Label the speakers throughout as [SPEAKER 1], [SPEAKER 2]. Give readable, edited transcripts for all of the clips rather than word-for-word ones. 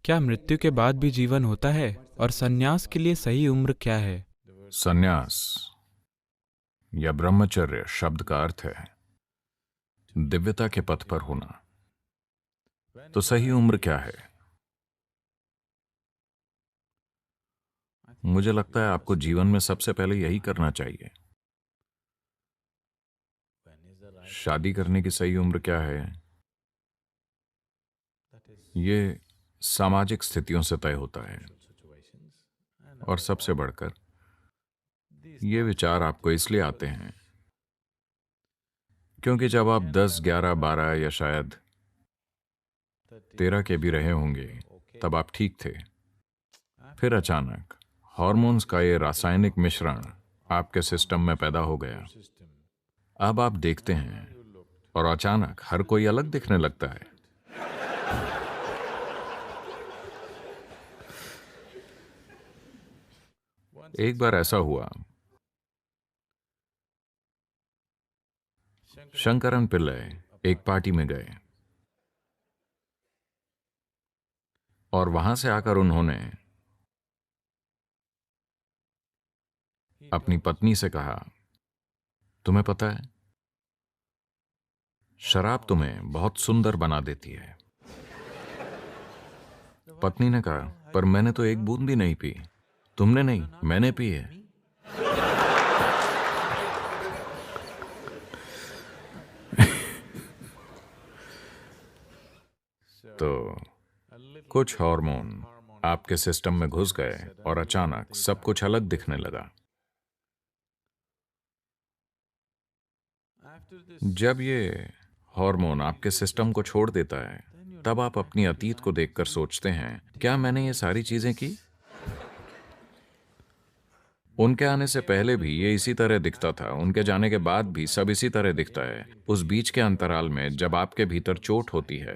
[SPEAKER 1] क्या मृत्यु के बाद भी जीवन होता है? और संन्यास के लिए सही उम्र क्या है?
[SPEAKER 2] संन्यास या ब्रह्मचर्य शब्द का अर्थ है दिव्यता के पथ पर होना। तो सही उम्र क्या है? मुझे लगता है आपको जीवन में सबसे पहले यही करना चाहिए। शादी करने की सही उम्र क्या है? ये सामाजिक स्थितियों से तय होता है। और सबसे बढ़कर ये विचार आपको इसलिए आते हैं क्योंकि जब आप 10, 11, 12 या शायद 13 के भी रहे होंगे, तब आप ठीक थे। फिर अचानक हॉर्मोन्स का ये रासायनिक मिश्रण आपके सिस्टम में पैदा हो गया। अब आप देखते हैं और अचानक हर कोई अलग दिखने लगता है। एक बार ऐसा हुआ, शंकरन पिल्लई एक पार्टी में गए और वहां से आकर उन्होंने अपनी पत्नी से कहा, तुम्हें पता है, शराब तुम्हें बहुत सुंदर बना देती है। पत्नी ने कहा, पर मैंने तो एक बूंद भी नहीं पी। तुमने नहीं, मैंने पी है। तो कुछ हार्मोन आपके सिस्टम में घुस गए और अचानक सब कुछ अलग दिखने लगा। जब ये हार्मोन आपके सिस्टम को छोड़ देता है, तब आप अपनी अतीत को देखकर सोचते हैं, क्या मैंने ये सारी चीजें की? उनके आने से पहले भी ये इसी तरह दिखता था, उनके जाने के बाद भी सब इसी तरह दिखता है। उस बीच के अंतराल में जब आपके भीतर चोट होती है,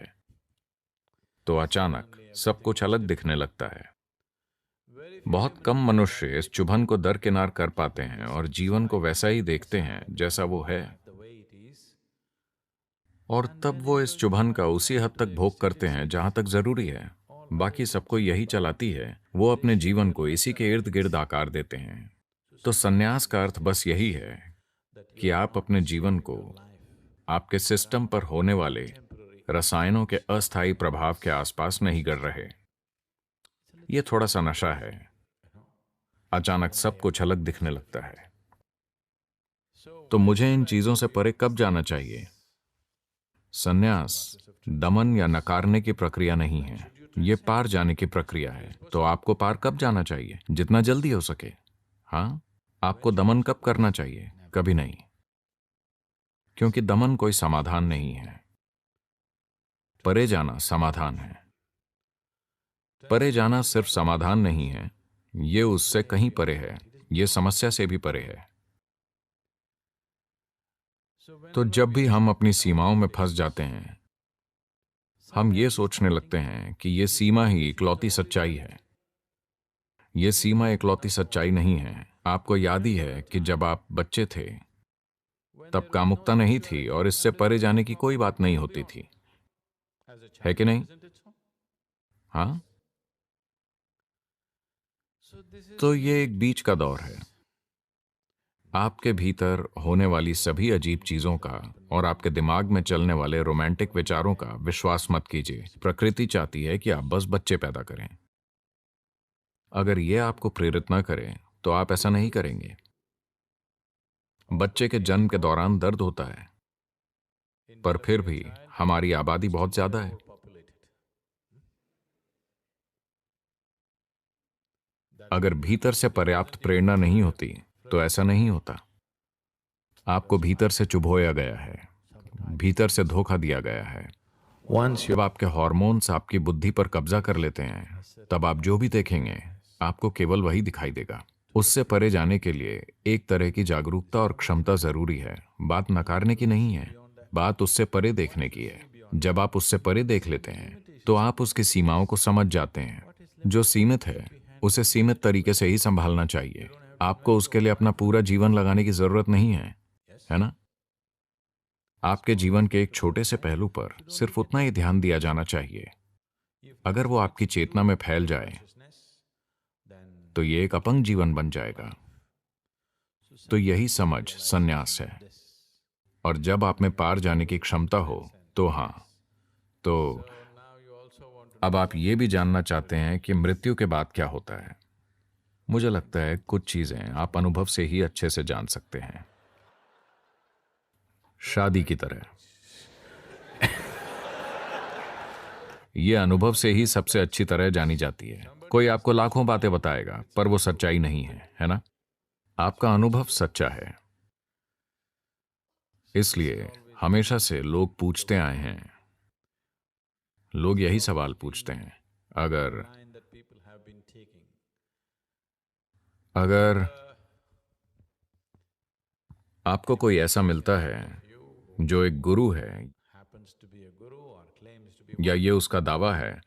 [SPEAKER 2] तो अचानक सब कुछ अलग दिखने लगता है। बहुत कम मनुष्य इस चुभन को दरकिनार कर पाते हैं और जीवन को वैसा ही देखते हैं जैसा वो है। और तब वो इस चुभन का उसी हद तक भोग करते हैं जहां तक जरूरी है। बाकी सबको यही चलाती है, वो अपने जीवन को इसी के इर्द गिर्द आकार देते हैं। तो संन्यास का अर्थ बस यही है कि आप अपने जीवन को आपके सिस्टम पर होने वाले रसायनों के अस्थायी प्रभाव के आसपास नहीं कर रहे। ये थोड़ा सा नशा है। अचानक सब कुछ अलग दिखने लगता है। तो मुझे इन चीजों से परे कब जाना चाहिए? संन्यास दमन या नकारने की प्रक्रिया नहीं है, ये पार जाने की प्रक्रिया है। तो आपको पार कब जाना चाहिए? जितना जल्दी हो सके। हाँ, आपको दमन कब करना चाहिए? कभी नहीं, क्योंकि दमन कोई समाधान नहीं है। परे जाना समाधान है। परे जाना सिर्फ समाधान नहीं है, ये उससे कहीं परे है, ये समस्या से भी परे है। तो जब भी हम अपनी सीमाओं में फंस जाते हैं, हम ये सोचने लगते हैं कि ये सीमा ही इकलौती सच्चाई है। ये सीमा इकलौती सच्चाई नहीं है। आपको याद ही है कि जब आप बच्चे थे, तब कामुकता नहीं थी और इससे परे जाने की कोई बात नहीं होती थी, है कि नहीं? हाँ। तो ये एक बीच का दौर है। आपके भीतर होने वाली सभी अजीब चीजों का और आपके दिमाग में चलने वाले रोमांटिक विचारों का विश्वास मत कीजिए। प्रकृति चाहती है कि आप बस बच्चे पैदा करें। अगर ये आपको प्रेरित न करें, तो आप ऐसा नहीं करेंगे। बच्चे के जन्म के दौरान दर्द होता है, पर फिर भी हमारी आबादी बहुत ज्यादा है। अगर भीतर से पर्याप्त प्रेरणा नहीं होती, तो ऐसा नहीं होता। आपको भीतर से चुभोया गया है, भीतर से धोखा दिया गया है। जब आपके हॉर्मोन्स आपकी बुद्धि पर कब्जा कर लेते हैं, तब आप जो भी देखेंगे, आपको केवल वही दिखाई देगा। उससे परे जाने के लिए एक तरह की जागरूकता और क्षमता जरूरी है। बात नकारने की नहीं है, बात उससे परे देखने की है। जब आप उससे परे देख लेते हैं, तो आप उसकी सीमाओं को समझ जाते हैं। जो सीमित है, उसे सीमित तरीके से ही संभालना चाहिए। आपको उसके लिए अपना पूरा जीवन लगाने की जरूरत नहीं है ना? आपके जीवन के एक छोटे से पहलू पर सिर्फ उतना ही ध्यान दिया जाना चाहिए अगर वो आपकी चेतना में फैल जाए तो ये एक अपंग जीवन बन जाएगा। तो यही समझ संन्यास है। और जब आप में पार जाने की क्षमता हो तो हाँ, तो अब आप ये भी जानना चाहते हैं कि मृत्यु के बाद क्या होता है। मुझे लगता है कुछ चीजें आप अनुभव से ही अच्छे से जान सकते हैं, शादी की तरह। ये अनुभव से ही सबसे अच्छी तरह जानी जाती है। कोई आपको लाखों बातें बताएगा पर वो सच्चाई नहीं है ना? आपका अनुभव सच्चा है। इसलिए हमेशा से लोग पूछते आए हैं, लोग यही सवाल पूछते हैं, अगर अगर आपको कोई ऐसा मिलता है जो एक गुरु है या ये उसका दावा है,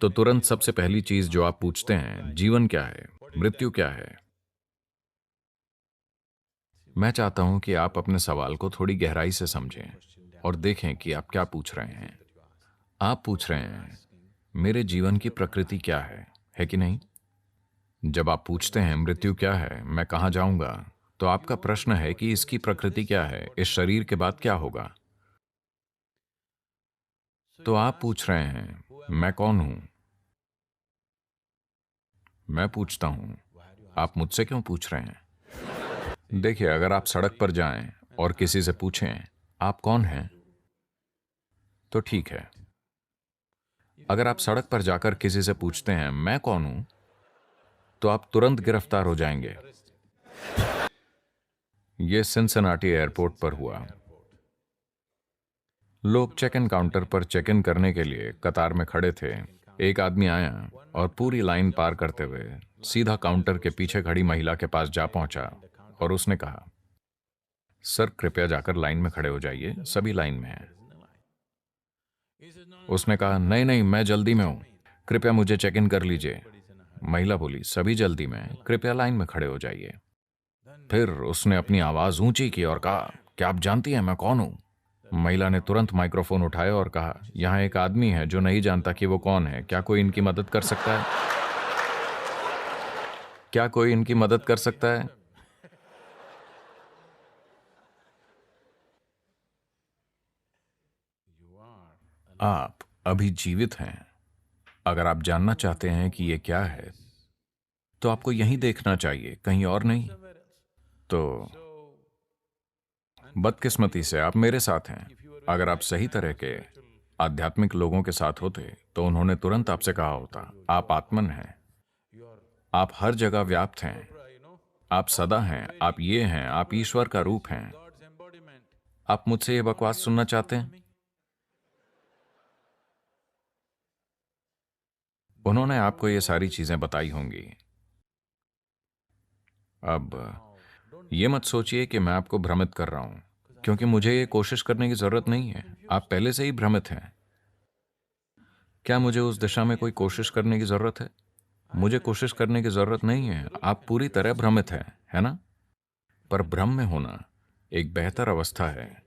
[SPEAKER 2] तो तुरंत सबसे पहली चीज जो आप पूछते हैं, जीवन क्या है, मृत्यु क्या है? मैं चाहता हूं कि आप अपने सवाल को थोड़ी गहराई से समझें और देखें कि आप क्या पूछ रहे हैं। आप पूछ रहे हैं, मेरे जीवन की प्रकृति क्या है कि नहीं? जब आप पूछते हैं मृत्यु क्या है, मैं कहां जाऊंगा, तो आपका प्रश्न है कि इसकी प्रकृति क्या है, इस शरीर के बाद क्या होगा। तो आप पूछ रहे हैं, मैं कौन हूं? मैं पूछता हूं, आप मुझसे क्यों पूछ रहे हैं? देखिए, अगर आप सड़क पर जाएं और किसी से पूछें, आप कौन हैं, तो ठीक है। अगर आप सड़क पर जाकर किसी से पूछते हैं, मैं कौन हूं, तो आप तुरंत गिरफ्तार हो जाएंगे। यह सिनसिनाटी एयरपोर्ट पर हुआ। लोग चेक इन काउंटर पर चेक इन करने के लिए कतार में खड़े थे। एक आदमी आया और पूरी लाइन पार करते हुए सीधा काउंटर के पीछे खड़ी महिला के पास जा पहुंचा और उसने कहा, सर कृपया जाकर लाइन में खड़े हो जाइए, सभी लाइन में हैं। उसने कहा, नहीं नहीं, मैं जल्दी में हूं, कृपया मुझे चेक इन कर लीजिए। महिला बोली, सभी जल्दी में हैं, कृपया लाइन में खड़े हो जाइए। फिर उसने अपनी आवाज ऊंची की और कहा, क्या आप जानती हैं मैं कौन हूं? महिला ने तुरंत माइक्रोफोन उठाया और कहा, यहां एक आदमी है जो नहीं जानता कि वो कौन है, क्या कोई इनकी मदद कर सकता है? क्या कोई इनकी मदद कर सकता है? आप अभी जीवित हैं। अगर आप जानना चाहते हैं कि ये क्या है, तो आपको यहीं देखना चाहिए, कहीं और नहीं। तो बदकिस्मती से आप मेरे साथ हैं। अगर आप सही तरह के आध्यात्मिक लोगों के साथ होते तो उन्होंने तुरंत आपसे कहा होता, आप आत्मन हैं, आप हर जगह व्याप्त हैं, आप सदा हैं, आप ये हैं, आप ईश्वर का रूप हैं। आप मुझसे ये बकवास सुनना चाहते हैं? उन्होंने आपको ये सारी चीजें बताई होंगी। अब ये मत सोचिए कि मैं आपको भ्रमित कर रहा हूं, क्योंकि मुझे ये कोशिश करने की जरूरत नहीं है। आप पहले से ही भ्रमित हैं। क्या मुझे उस दिशा में कोई कोशिश करने की जरूरत है? मुझे कोशिश करने की जरूरत नहीं है। आप पूरी तरह भ्रमित हैं, है ना? पर भ्रम में होना एक बेहतर अवस्था है,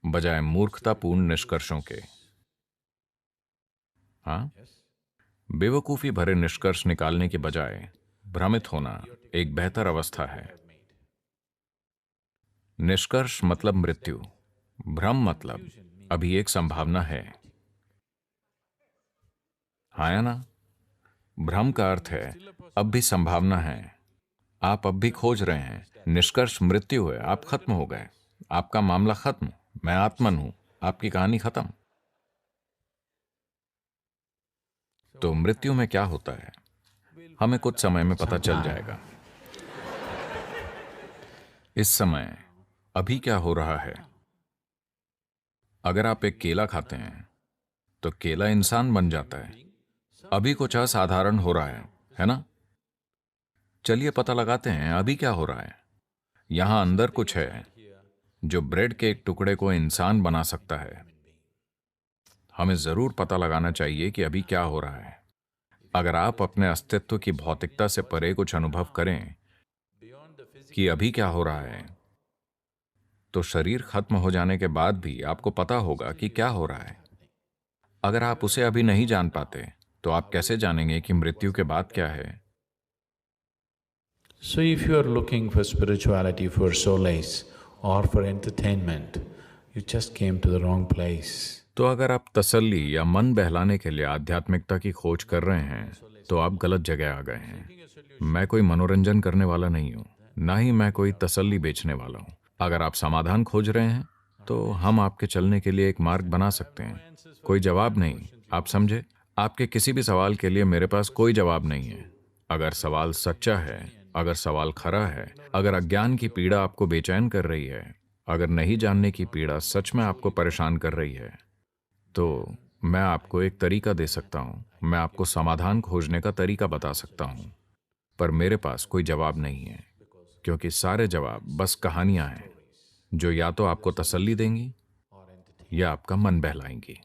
[SPEAKER 2] बजाय मूर्खतापूर्ण निष्कर्षों के। हाँ, बेवकूफी भरे निष्कर्ष निकालने के बजाय भ्रमित होना एक बेहतर अवस्था है। निष्कर्ष मतलब मृत्यु, भ्रम मतलब अभी एक संभावना है। हाँ या ना? भ्रम का अर्थ है अब भी संभावना है, आप अब भी खोज रहे हैं। निष्कर्ष मृत्यु है, आप खत्म हो गए, आपका मामला खत्म, मैं आत्मन हूं, आपकी कहानी खत्म। तो मृत्यु में क्या होता है, हमें कुछ समय में पता चल जाएगा। इस समय अभी क्या हो रहा है? अगर आप एक केला खाते हैं तो केला इंसान बन जाता है। अभी कुछ असाधारण हो रहा है ना? चलिए पता लगाते हैं अभी क्या हो रहा है। यहां अंदर कुछ है जो ब्रेड के एक टुकड़े को इंसान बना सकता है। हमें जरूर पता लगाना चाहिए कि अभी क्या हो रहा है। अगर आप अपने अस्तित्व की भौतिकता से परे कुछ अनुभव करें कि अभी क्या हो रहा है, तो शरीर खत्म हो जाने के बाद भी आपको पता होगा कि क्या हो रहा है। अगर आप उसे अभी नहीं जान पाते तो आप कैसे जानेंगे कि मृत्यु के बाद क्या है?
[SPEAKER 3] So, if you are looking for spirituality for solace or for entertainment, you just came to the wrong place.
[SPEAKER 2] तो अगर आप तसल्ली या मन बहलाने के लिए आध्यात्मिकता की खोज कर रहे हैं तो आप गलत जगह आ गए हैं। मैं कोई मनोरंजन करने वाला नहीं हूँ, ना ही मैं कोई तसल्ली बेचने वाला हूँ। अगर आप समाधान खोज रहे हैं तो हम आपके चलने के लिए एक मार्ग बना सकते हैं। कोई जवाब नहीं, आप समझे? आपके किसी भी सवाल के लिए मेरे पास कोई जवाब नहीं है। अगर सवाल सच्चा है, अगर सवाल खरा है, अगर अज्ञान की पीड़ा आपको बेचैन कर रही है, अगर नहीं जानने की पीड़ा सच में आपको परेशान कर रही है, तो मैं आपको एक तरीका दे सकता हूँ। मैं आपको समाधान खोजने का तरीका बता सकता हूँ, पर मेरे पास कोई जवाब नहीं है, क्योंकि सारे जवाब बस कहानियां हैं जो या तो आपको तसल्ली देंगी या आपका मन बहलाएंगी।